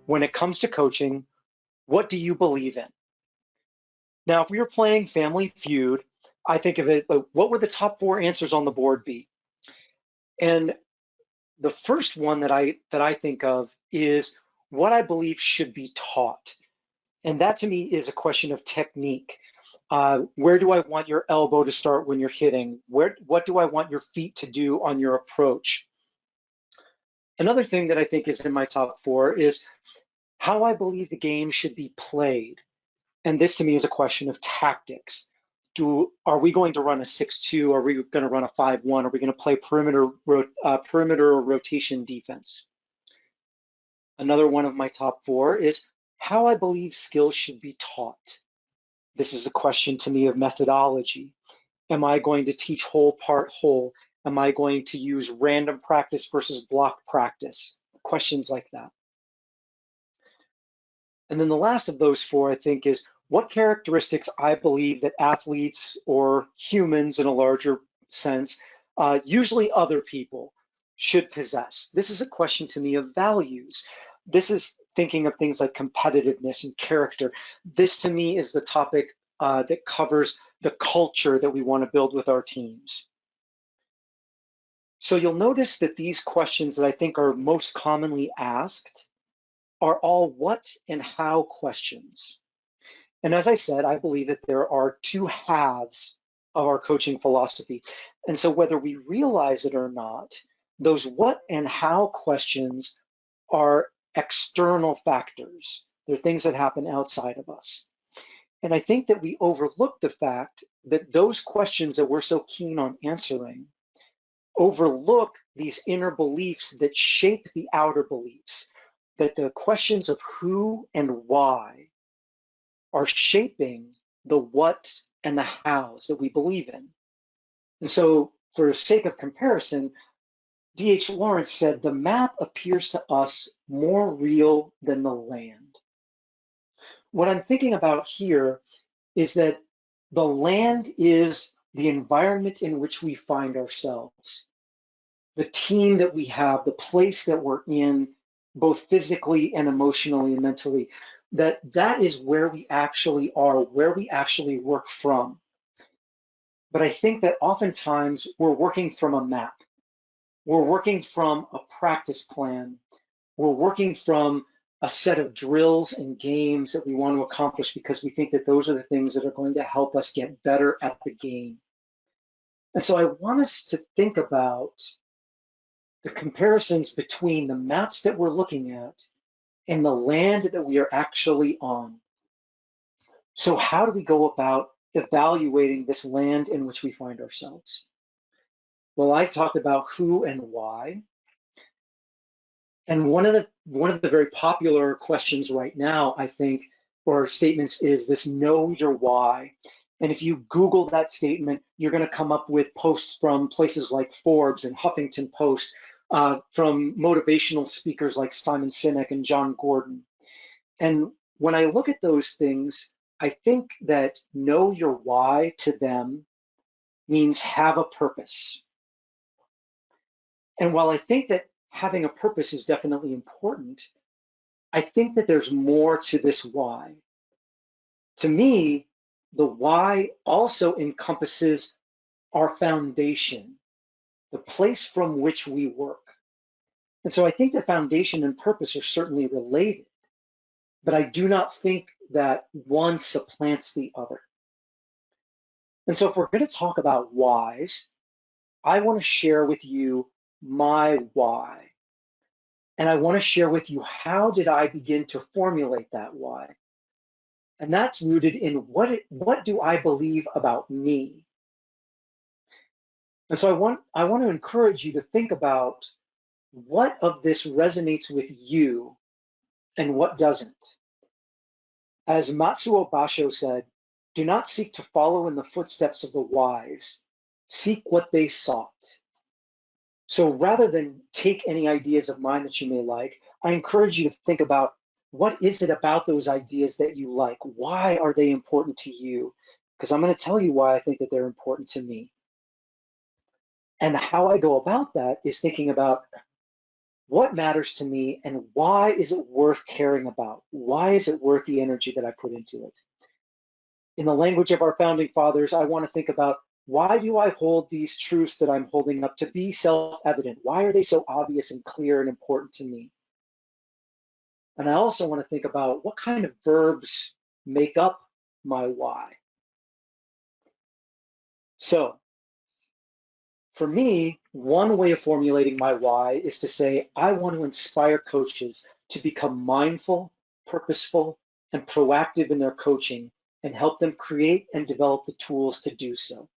When it comes to coaching, what do you believe in? Now, if we were playing Family Feud, I think of it, what would the top four answers on the board be? And the first one that I think of is what I believe should be taught. And that to me is a question of technique. Where do I want your elbow to start when you're hitting? What do I want your feet to do on your approach? Another thing that I think is in my top four is how I believe the game should be played. And this to me is a question of tactics. Are we going to run a 6-2? Are we going to run a 5-1? Are we going to play perimeter rotation defense? Another one of my top four is how I believe skills should be taught. This is a question to me of methodology. Am I going to teach whole, part, whole? Am I going to use random practice versus block practice? Questions like that. And then the last of those four, I think, is what characteristics I believe that athletes or humans in a larger sense, usually other people, should possess. This is a question to me of values. This is thinking of things like competitiveness and character. This to me is the topic that covers the culture that we want to build with our teams. So you'll notice that these questions that I think are most commonly asked are all what and how questions. And as I said, I believe that there are two halves of our coaching philosophy. And so whether we realize it or not, those what and how questions are external factors. They're things that happen outside of us. And I think that we overlook the fact that those questions that we're so keen on answering overlook these inner beliefs that shape the outer beliefs, that the questions of who and why are shaping the what and the hows that we believe in. And so, for the sake of comparison, D.H. Lawrence said, the map appears to us more real than the land. What I'm thinking about here is that the land is the environment in which we find ourselves, the team that we have, the place that we're in, both physically and emotionally and mentally, that is where we actually are, where we actually work from. But I think that oftentimes we're working from a map. We're working from a practice plan. We're working from a set of drills and games that we want to accomplish because we think that those are the things that are going to help us get better at the game. And so I want us to think about the comparisons between the maps that we're looking at and the land that we are actually on. So how do we go about evaluating this land in which we find ourselves? Well, I talked about who and why. And one of the very popular questions right now, I think, or statements is this know your why. And if you Google that statement, you're going to come up with posts from places like Forbes and Huffington Post, from motivational speakers like Simon Sinek and John Gordon. And when I look at those things, I think that know your why to them means have a purpose. And while I think that having a purpose is definitely important, I think that there's more to this why. To me, the why also encompasses our foundation, the place from which we work. And so I think that foundation and purpose are certainly related, but I do not think that one supplants the other. And so if we're going to talk about whys, I want to share with you my why. And I want to share with you how did I begin to formulate that why. And that's rooted in what do I believe about me? And so I want to encourage you to think about what of this resonates with you and what doesn't. As Matsuo Basho said, do not seek to follow in the footsteps of the wise, seek what they sought. So rather than take any ideas of mine that you may like, I encourage you to think about what is it about those ideas that you like? Why are they important to you? Because I'm going to tell you why I think that they're important to me. And how I go about that is thinking about What matters to me and why is it worth caring about? Why is it worth the energy that I put into it? In the language of our founding fathers, I want to think about, why do I hold these truths that I'm holding up to be self-evident? Why are they so obvious and clear and important to me? And I also want to think about, what kind of verbs make up my why? So for me, one way of formulating my why is to say, I want to inspire coaches to become mindful, purposeful, and proactive in their coaching and help them create and develop the tools to do so.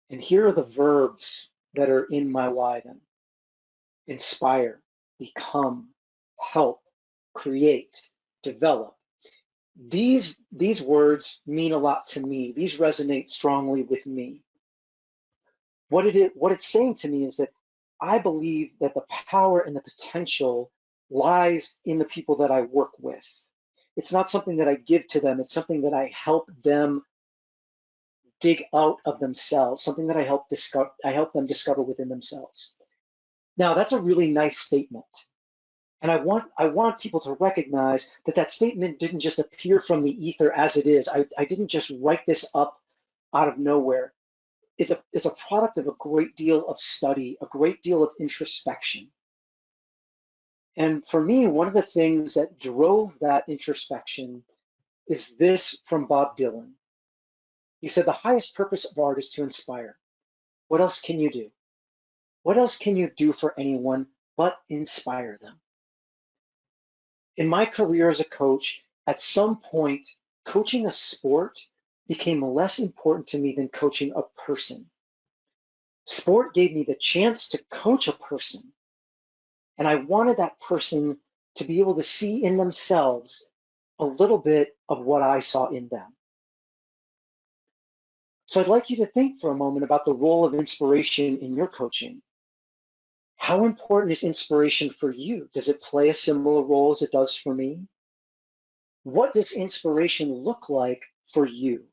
And here are the verbs that are in my why then: inspire, become, help, create, develop. These words mean a lot to me. These resonate strongly with me. What it's saying to me is that I believe that the power and the potential lies in the people that I work with. It's not something that I give to them. It's something that I help them dig out of themselves, something that I help them discover within themselves. Now, that's a really nice statement. And I want people to recognize that that statement didn't just appear from the ether as it is. I didn't just write this up out of nowhere. It's a product of a great deal of study, a great deal of introspection. And for me, one of the things that drove that introspection is this from Bob Dylan. He said, the highest purpose of art is to inspire. What else can you do? What else can you do for anyone but inspire them? In my career as a coach, at some point, coaching a sport became less important to me than coaching a person. Sport gave me the chance to coach a person, and I wanted that person to be able to see in themselves a little bit of what I saw in them. So I'd like you to think for a moment about the role of inspiration in your coaching. How important is inspiration for you? Does it play a similar role as it does for me? What does inspiration look like for you?